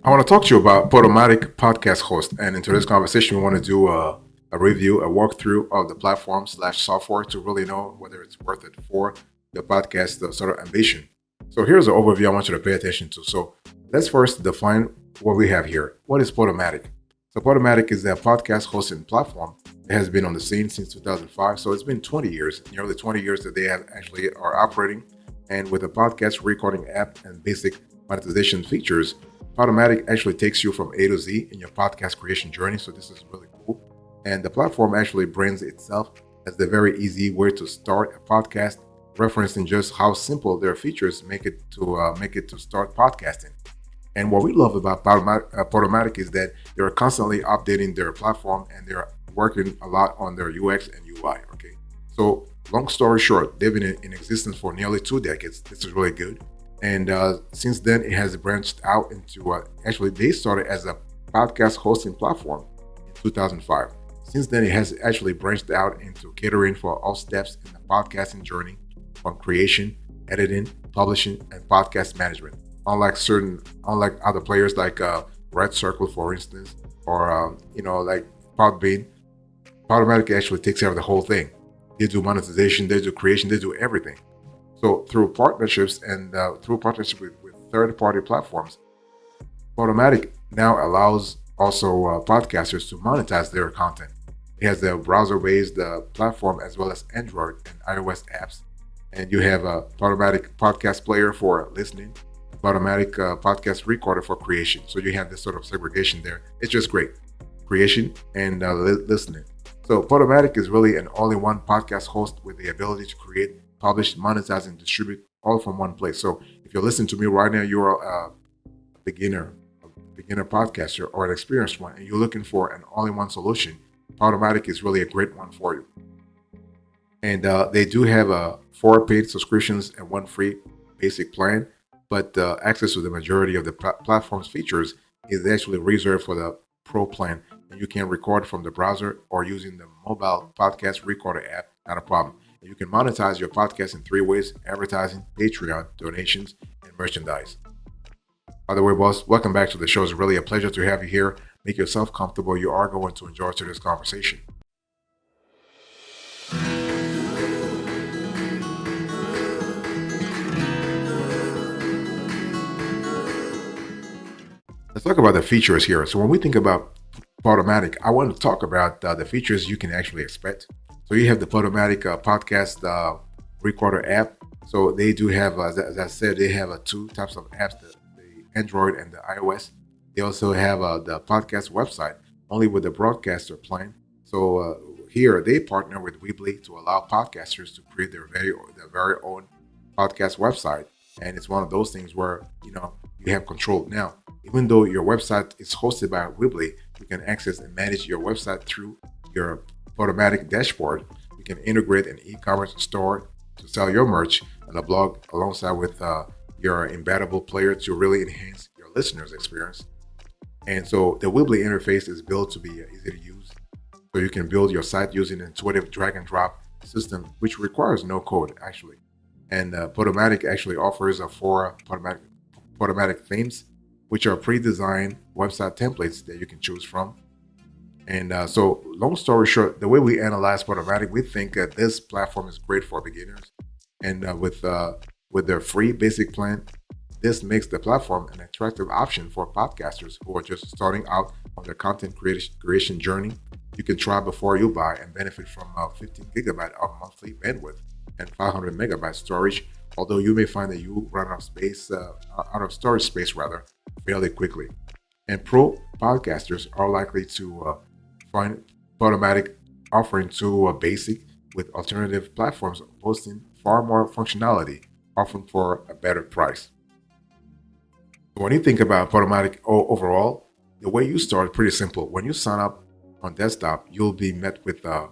I want to talk to you about Podomatic podcast host. And in today's conversation, we want to do a review, a walkthrough of the platform slash software to really know whether it's worth it for the podcast sort of ambition. So here's an overview I want you to pay attention to. So let's first define what we have here. What is Podomatic? So Podomatic is a podcast hosting platform that has been on the scene since 2005. So it's been 20 years, nearly 20 years that they have actually are operating. And with a podcast recording app and basic monetization features, Podomatic actually takes you from A to Z in your podcast creation journey. So this is really cool. And the platform actually brands itself as the very easy way to start a podcast, referencing just how simple their features make it to start podcasting. And what we love about Podomatic is that they're constantly updating their platform and they're working a lot on their UX and UI. Okay, so long story short, they've been in existence for nearly 2 decades. This is really good. And since then, it has branched out into actually, they started as a podcast hosting platform in 2005. Since then, it has actually branched out into catering for all steps in the podcasting journey, from creation, editing, publishing, and podcast management. Unlike other players like Red Circle, for instance, or like Podbean, Podomatic actually takes care of the whole thing. They do monetization, they do creation, they do everything. So through partnerships and through partnership with third-party platforms, Podomatic now allows also podcasters to monetize their content. It has a browser-based platform as well as Android and iOS apps. And you have a Podomatic podcast player for listening, Podomatic podcast recorder for creation. So you have this sort of segregation there. It's just great. Creation and listening. So Podomatic is really an all-in-one podcast host with the ability to create, publish, monetize, and distribute all from one place. So if you're listening to me right now, you're a beginner podcaster or an experienced one, and you're looking for an all-in-one solution, Podomatic is really a great one for you. And they do have 4 paid subscriptions and 1 free basic plan, but access to the majority of the platform's features is actually reserved for the Pro plan. And you can record from the browser or using the mobile podcast recorder app, not a problem. And you can monetize your podcast in 3 ways: advertising, Patreon, donations, and merchandise. By the way, boss, welcome back to the show. It's really a pleasure to have you here. Make yourself comfortable. You are going to enjoy today's conversation. Let's talk about the features here. So when we think about Podomatic, I want to talk about the features you can actually expect. So you have the Podomatic podcast recorder app. So they do have, as I said, they have 2 types of apps, the Android and the iOS. They also have the podcast website, only with the broadcaster plan. So here they partner with Weebly to allow podcasters to create their very own podcast website. And it's one of those things where, you have control. Now, even though your website is hosted by Weebly, you can access and manage your website through your Podomatic dashboard. You can integrate an e-commerce store to sell your merch and a blog alongside with your embeddable player to really enhance your listeners' experience. And so the Weebly interface is built to be easy to use. So you can build your site using an intuitive drag and drop system, which requires no code actually. And Podomatic actually offers 4 Podomatic themes, which are pre-designed website templates that you can choose from. And so long story short, the way we analyze Podomatic, we think that this platform is great for beginners. And with their free basic plan, this makes the platform an attractive option for podcasters who are just starting out on their content creation journey. You can try before you buy and benefit from 15 gigabyte of monthly bandwidth and 500 megabyte storage, although you may find that you run out of storage space fairly quickly. And pro podcasters are likely to find Podomatic offering to basic with alternative platforms boasting far more functionality, often for a better price. When you think about Podomatic overall, the way you start is pretty simple. When you sign up on desktop, you'll be met with by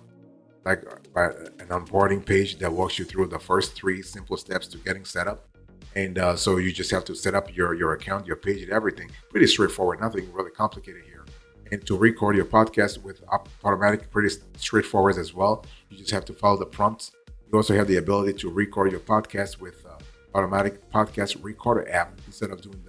an onboarding page that walks you through the first 3 simple steps to getting set up. And so you just have to set up your account, your page, and everything. Pretty straightforward, nothing really complicated here. And to record your podcast with Podomatic, pretty straightforward as well. You just have to follow the prompts. You also have the ability to record your podcast with Podomatic podcast recorder app instead of doing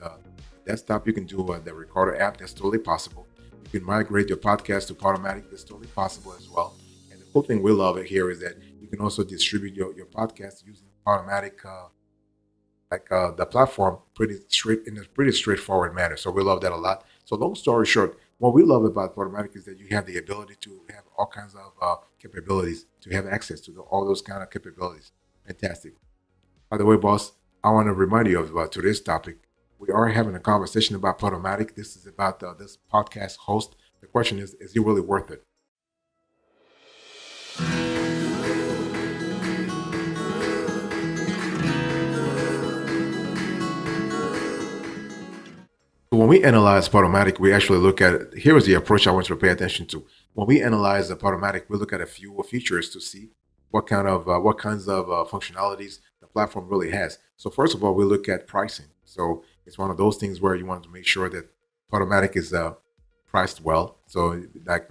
the desktop, you can do the recorder app. That's totally possible. You can migrate your podcast to Podomatic. That's totally possible as well. And the cool thing we love it here is that you can also distribute your podcast using Podomatic, the platform, pretty straight in a pretty straightforward manner. So we love that a lot. So long story short, what we love about Podomatic is that you have the ability to have all kinds of capabilities, to have access to all those kind of capabilities. Fantastic. By the way, boss, I want to remind you of today's topic. We are having a conversation about Podomatic. This is about this podcast host. The question is he really worth it? So when we analyze Podomatic, we actually look at here is the approach I want you to pay attention to. When we analyze the Podomatic, we look at a few features to see what kinds of functionalities the platform really has. So first of all, we look at pricing. So it's one of those things where you want to make sure that Podomatic is priced well. So like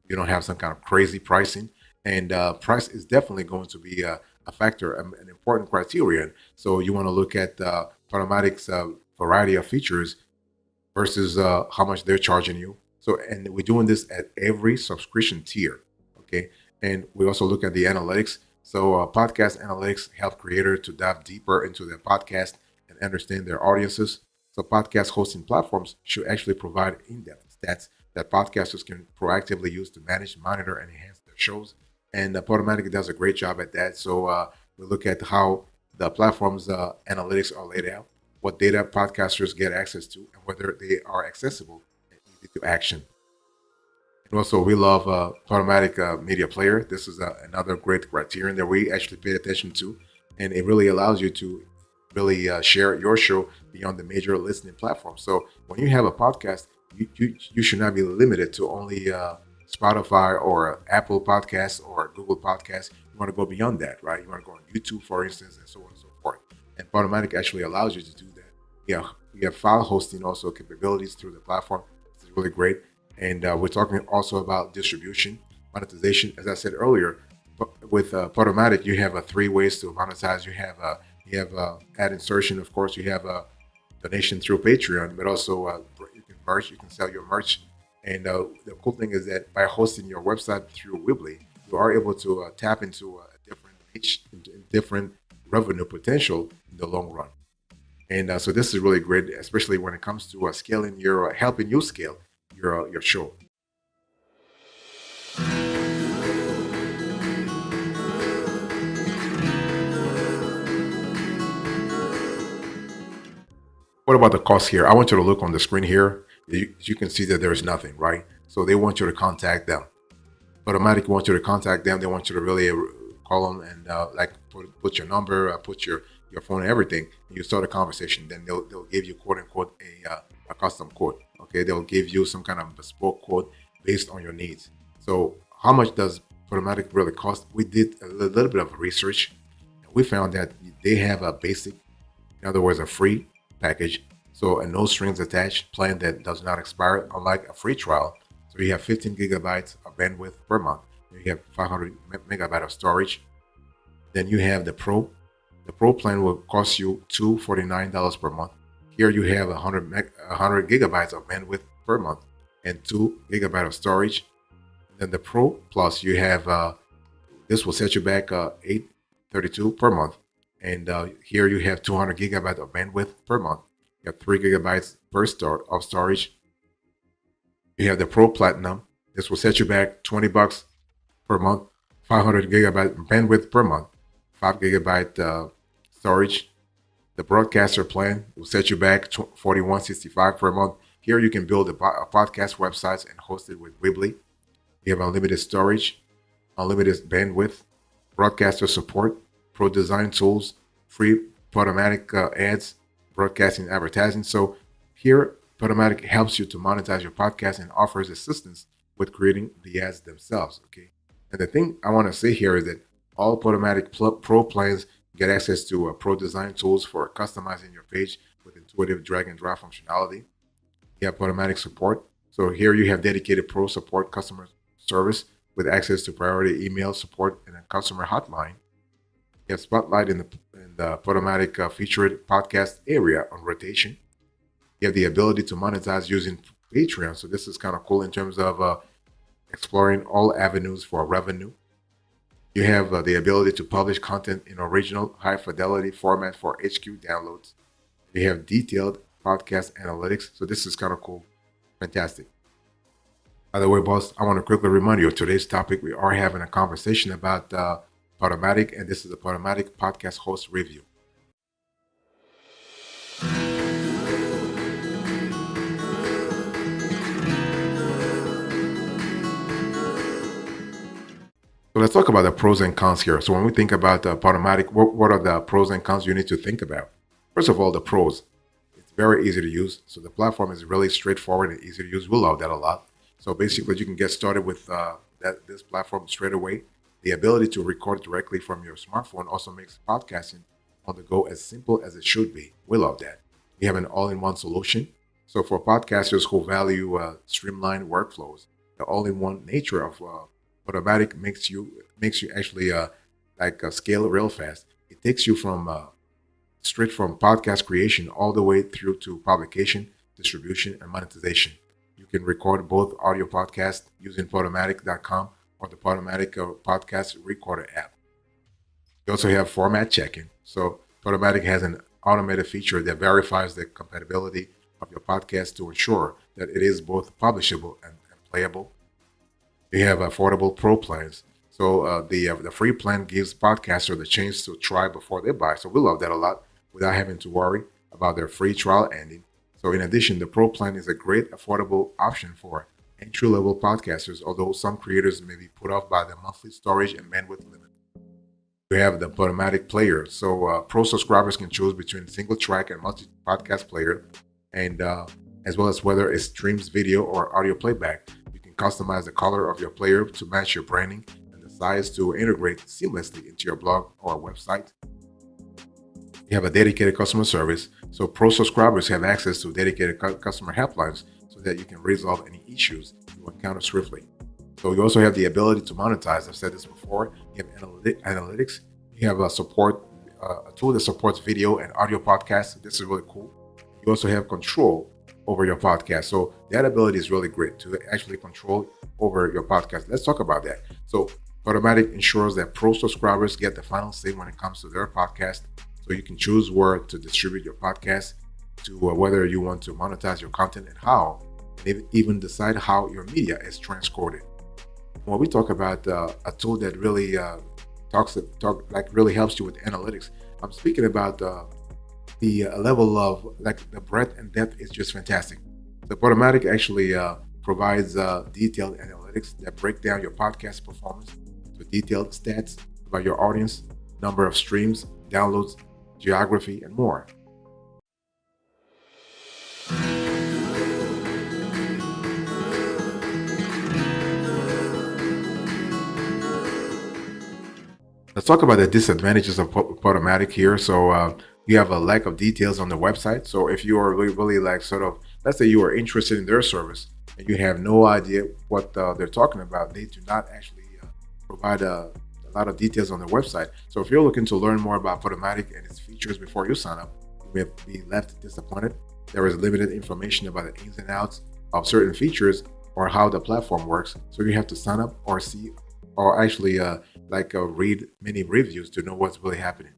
you don't have some kind of crazy pricing, and price is definitely going to be a factor, an important criterion. So you want to look at Podomatic's variety of features versus how much they're charging you. So, and we're doing this at every subscription tier. Okay. And we also look at the analytics. So, podcast analytics help creators to dive deeper into their podcast and understand their audiences. So, podcast hosting platforms should actually provide in depth stats that podcasters can proactively use to manage, monitor, and enhance their shows. And Podomatic does a great job at that. So, we look at how the platform's analytics are laid out, what data podcasters get access to, and whether they are accessible and easy to action. And also, we love Podomatic Media Player. This is another great criterion that we actually pay attention to, and it really allows you to really share your show beyond the major listening platforms. So when you have a podcast, you should not be limited to only Spotify or Apple Podcasts or Google Podcasts. You want to go beyond that, right? You want to go on YouTube, for instance, and so on and so forth. And Podomatic actually allows you to do that. Yeah, we have file hosting also capabilities through the platform. This is really great. And we're talking also about distribution, monetization. As I said earlier, with Podomatic, you have three ways to monetize. You have ad insertion, of course. You have a donation through Patreon, but also you can merch. You can sell your merch. And the cool thing is that by hosting your website through Weebly, you are able to tap into a different niche, into different revenue potential in the long run. And so this is really great, especially when it comes to scaling your, helping you scale your show. What about the cost here? I want you to look on the screen here. You can see that there's nothing, right? So they want you to contact them. Automatic wants you to contact them. They want you to really call them and like put your number, put your phone, and everything. And you start a conversation. Then they'll give you quote unquote a custom quote. Okay, they'll give you some kind of bespoke quote based on your needs. So how much does Podomatic really cost? We did a little bit of research. And we found that they have a basic, in other words, a free package. So a no strings attached plan that does not expire, unlike a free trial. So you have 15 gigabytes of bandwidth per month. You have 500 megabyte of storage. Then you have the Pro. The Pro plan will cost you $249 per month. Here you have 100 gigabytes of bandwidth per month and 2 gigabytes of storage. Then the Pro Plus, you have this will set you back $832 per month. And here you have 200 gigabytes of bandwidth per month. You have 3 gigabytes per start of storage. You have the Pro Platinum. This will set you back $20 per month, 500 gigabyte bandwidth per month, 5 gigabyte storage. The Broadcaster plan will set you back $41.65 per month. Here you can build a podcast websites and host it with Weebly. You have unlimited storage, unlimited bandwidth, broadcaster support, pro design tools, free Podomatic ads, broadcasting advertising. So here, Podomatic helps you to monetize your podcast and offers assistance with creating the ads themselves. Okay. And the thing I want to say here is that all Podomatic Pro plans get access to pro design tools for customizing your page with intuitive drag and drop functionality. You have Podomatic support. So here you have dedicated pro support customer service with access to priority email support and a customer hotline. You have Spotlight in the Podomatic featured podcast area on rotation. You have the ability to monetize using Patreon. So this is kind of cool in terms of exploring all avenues for revenue. You have the ability to publish content in original, high fidelity format for HQ downloads. You have detailed podcast analytics. So this is kind of cool. Fantastic. By the way, boss, I want to quickly remind you of today's topic. We are having a conversation about Podomatic, and this is a Podomatic podcast host review. So let's talk about the pros and cons here. So when we think about Podomatic, what are the pros and cons you need to think about? First of all, the pros. It's very easy to use. So the platform is really straightforward and easy to use. We love that a lot. So basically, you can get started with this platform straight away. The ability to record directly from your smartphone also makes podcasting on the go as simple as it should be. We love that. We have an all-in-one solution. So for podcasters who value streamlined workflows, the all-in-one nature of Podomatic makes you actually scale real fast. It takes you from straight from podcast creation all the way through to publication, distribution, and monetization. You can record both audio podcasts using Podomatic.com or the Podomatic podcast recorder app. You also have format checking. So Podomatic has an automated feature that verifies the compatibility of your podcast to ensure that it is both publishable and playable. You have affordable pro plans. So the free plan gives podcasters the chance to try before they buy. So we love that a lot without having to worry about their free trial ending. So in addition, the pro plan is a great affordable option for entry-level podcasters, although some creators may be put off by the monthly storage and bandwidth limit. We have the Podomatic player. So pro subscribers can choose between single track and multi-podcast player, and as well as whether it streams video or audio playback. Customize the color of your player to match your branding and the size to integrate seamlessly into your blog or website. You have a dedicated customer service, so pro subscribers have access to dedicated customer helplines so that you can resolve any issues you encounter swiftly. So you also have the ability to monetize. I've said this before. You have analytics. You have a tool that supports video and audio podcasts. This is really cool. You also have control over your podcast. So that ability is really great to actually control over your podcast. Let's talk about that. So Podomatic ensures that pro subscribers get the final say when it comes to their podcast. So you can choose where to distribute your podcast, to whether you want to monetize your content and how, and even decide how your media is transcoded. When we talk about a tool that really really helps you with analytics, I'm speaking about the level of the breadth and depth is just fantastic. The Podomatic actually provides detailed analytics that break down your podcast performance to detailed stats about your audience, number of streams, downloads, geography, and more. Let's talk about the disadvantages of Podomatic here. So you have a lack of details on the website. So if you are really let's say you are interested in their service and you have no idea what they're talking about, they do not actually provide a lot of details on their website. So if you're looking to learn more about Podomatic and its features before you sign up, you may be left disappointed. There is limited information about the ins and outs of certain features or how the platform works. So you have to sign up or see or actually read many reviews to know what's really happening.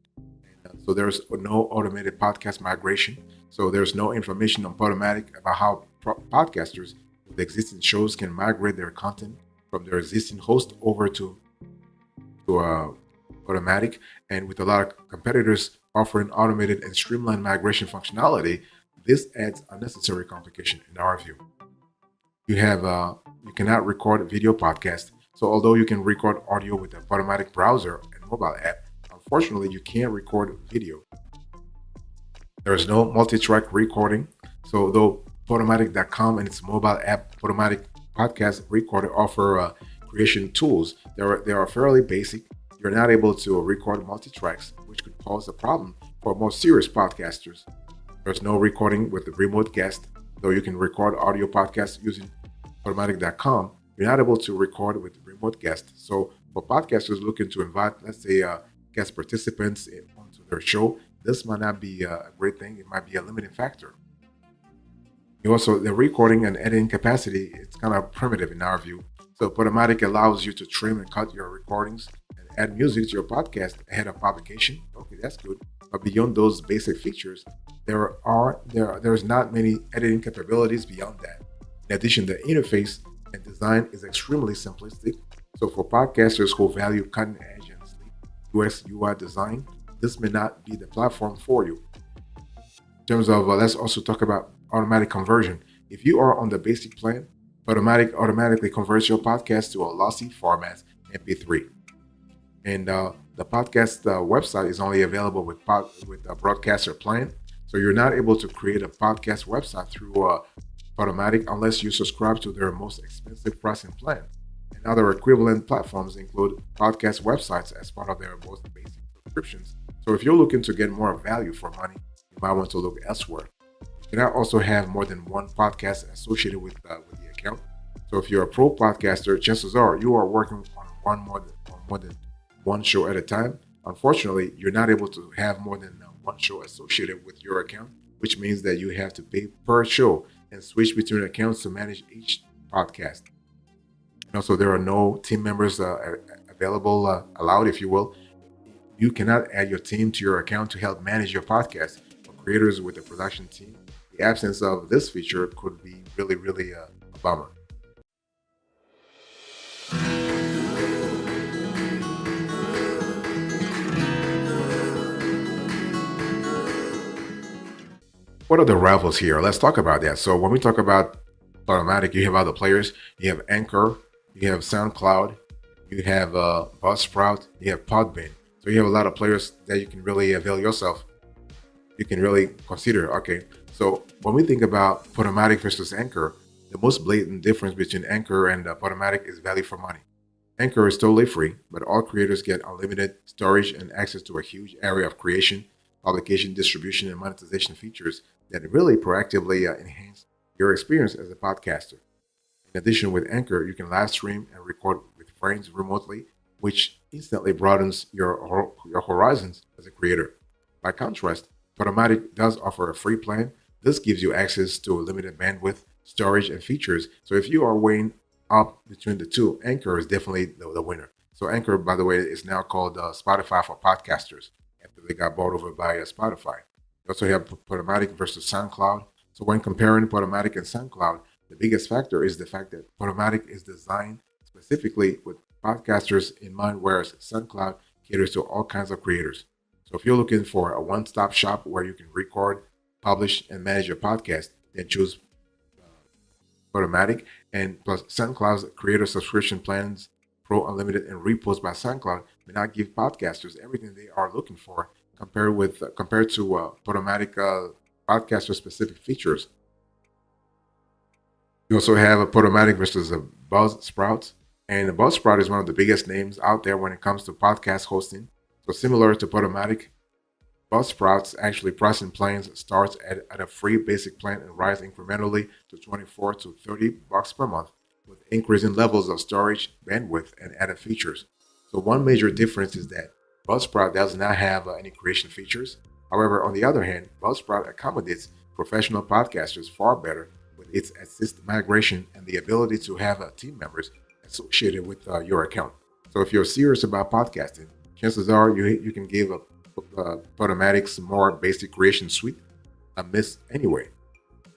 So there's no automated podcast migration. So there's no information on Podomatic about how podcasters with existing shows can migrate their content from their existing host over to Podomatic. And with a lot of competitors offering automated and streamlined migration functionality, this adds unnecessary complication in our view. You cannot record video podcasts. So although you can record audio with the Podomatic browser and mobile app, unfortunately you can't record video. There is no multi-track recording. So though Podomatic.com and its mobile app Podomatic Podcast Recorder offer creation tools, they are fairly basic. You're not able to record multi-tracks, which could pose a problem for more serious podcasters. There's no recording with the remote guest, though you can record audio podcasts using Podomatic.com. You're not able to record with remote guests. So for podcasters looking to invite, let's say, guest participants onto their show, this might not be a great thing. It might be a limiting factor. You also the recording and editing capacity, it's kind of primitive in our view. So Podomatic allows you to trim and cut your recordings and add music to your podcast ahead of publication. Okay, that's good. But beyond those basic features, there's not many editing capabilities beyond that. In addition, the interface and design is extremely simplistic. So for podcasters who value cutting edge and sleek UX UI design, this may not be the platform for you. In terms of, let's also talk about automatic conversion. If you are on the basic plan, Automatic automatically converts your podcast to a lossy format, MP3. And the podcast website is only available with a broadcaster plan. So you're not able to create a podcast website through Podomatic unless you subscribe to their most expensive pricing plan. And other equivalent platforms include podcast websites as part of their most basic subscriptions. So if you're looking to get more value for money, you might want to look elsewhere. You can now also have more than one podcast associated with the account. So if you're a pro podcaster, chances are you are working on more than one show at a time. Unfortunately, you're not able to have more than one show associated with your account, which means that you have to pay per show and switch between accounts to manage each podcast. And also, there are no team members available, allowed, if you will. You cannot add your team to your account to help manage your podcast. For creators with a production team, the absence of this feature could be really a bummer. What are the rivals here? Let's talk about that. So when we talk about Podomatic, you have other players. You have Anchor, you have SoundCloud, you have Buzzsprout, you have Podbean. So you have a lot of players that you can really avail yourself. You can really consider. Okay, so when we think about Podomatic versus Anchor, the most blatant difference between Anchor and Podomatic is value for money. Anchor is totally free, but all creators get unlimited storage and access to a huge area of creation, publication, distribution, and monetization features that really proactively enhance your experience as a podcaster. In addition, with Anchor, you can live stream and record with friends remotely, which instantly broadens your horizons as a creator. By contrast, Podomatic does offer a free plan. This gives you access to limited bandwidth, storage, and features. So if you are weighing up between the two, Anchor is definitely the winner. So Anchor, by the way, is now called Spotify for podcasters after they got bought over by Spotify. You also have Podomatic versus SoundCloud. So when comparing Podomatic and SoundCloud, the biggest factor is the fact that Podomatic is designed specifically with podcasters in mind, whereas SoundCloud caters to all kinds of creators. So if you're looking for a one-stop shop where you can record, publish, and manage your podcast, then choose Podomatic. And plus, SoundCloud's creator subscription plans, Pro Unlimited and Repost by SoundCloud, may not give podcasters everything they are looking for compared to Podomatic podcaster-specific features. You also have a Podomatic versus a Buzzsprout. And the Buzzsprout is one of the biggest names out there when it comes to podcast hosting. So similar to Podomatic, Buzzsprout's actually pricing plans starts at a free basic plan and rise incrementally to 24 to $30 per month, with increasing levels of storage, bandwidth, and added features. So one major difference is that Buzzsprout does not have any creation features. However, on the other hand, Buzzsprout accommodates professional podcasters far better with its assist migration and the ability to have team members associated with your account. So if you're serious about podcasting, chances are you can give Podomatic's more basic creation suite a miss anyway.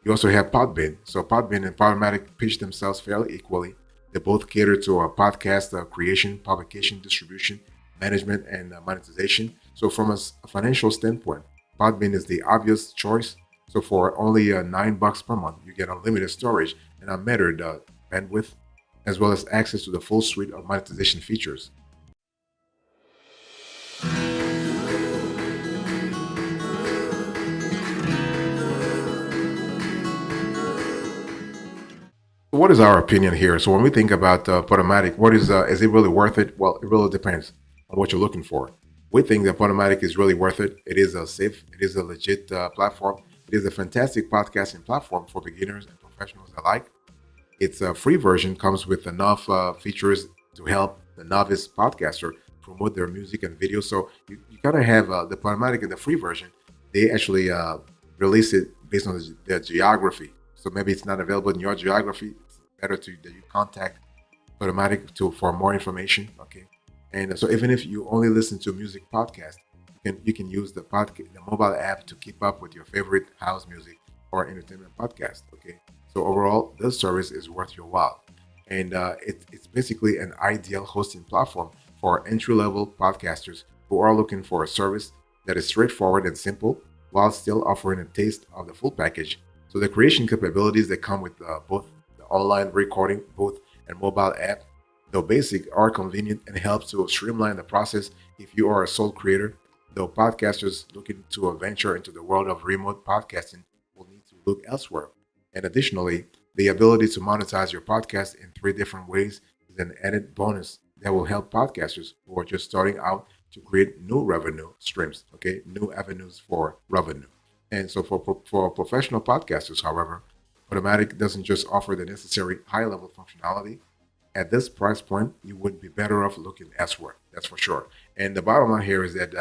You also have Podbean. So Podbean and Podomatic pitch themselves fairly equally. They both cater to a podcast creation, publication, distribution, management, and monetization. So from a financial standpoint, Podbean is the obvious choice. So for only $9 per month, you get unlimited storage and unmetered bandwidth, as well as access to the full suite of monetization features. What is our opinion here? So when we think about Podomatic, what is it really worth it? Well, it really depends on what you're looking for. We think that Podomatic is really worth it. It is a safe, it is a legit platform. It is a fantastic podcasting platform for beginners and professionals alike. Its free version comes with enough features to help the novice podcaster promote their music and video. So you gotta have the Podomatic in the free version. They actually release it based on the geography. So maybe it's not available in your geography. It's better that you contact Podomatic for more information. Okay. And so even if you only listen to music podcast, you can use the mobile app to keep up with your favorite house music or entertainment podcast. Okay. So overall, this service is worth your while, and it's basically an ideal hosting platform for entry-level podcasters who are looking for a service that is straightforward and simple while still offering a taste of the full package. So the creation capabilities that come with both the online recording booth and mobile app, though basic, are convenient and help to streamline the process if you are a sole creator. Though podcasters looking to venture into the world of remote podcasting will need to look elsewhere. And additionally, the ability to monetize your podcast in three different ways is an added bonus that will help podcasters who are just starting out to create new revenue streams, okay, new avenues for revenue. And so for professional podcasters, however, Automatic doesn't just offer the necessary high level functionality. At this price point, you would be better off looking elsewhere. That's for sure. And the bottom line here is that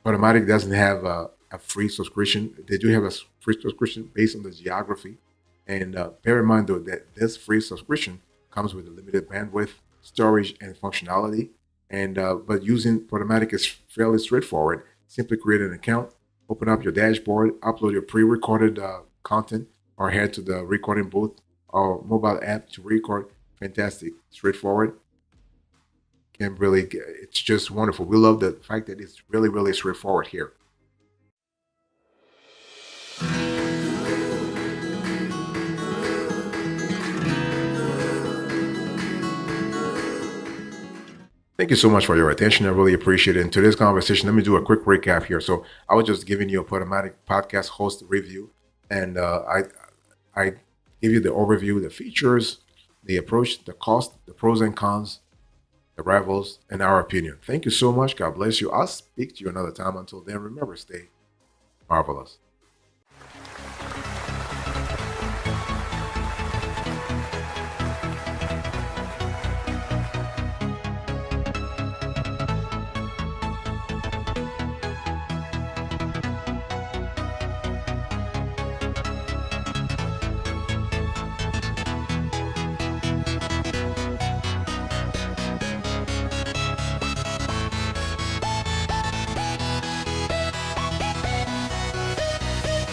Podomatic doesn't have a free subscription. They do have a free subscription based on the geography. And bear in mind, though, that this free subscription comes with a limited bandwidth, storage, and functionality. And but using Podomatic is fairly straightforward. Simply create an account, open up your dashboard, upload your pre-recorded content, or head to the recording booth or mobile app to record. Fantastic, straightforward. Can really it's just wonderful. We love the fact that it's really, really straightforward here. Thank you so much for your attention. I really appreciate it. In today's conversation, let me do a quick recap here. So I was just giving you a Podomatic podcast host review, and I give you the overview, the features, the approach, the cost, the pros and cons, the rivals, and our opinion. Thank you so much. God bless you. I'll speak to you another time. Until then, remember, stay marvelous.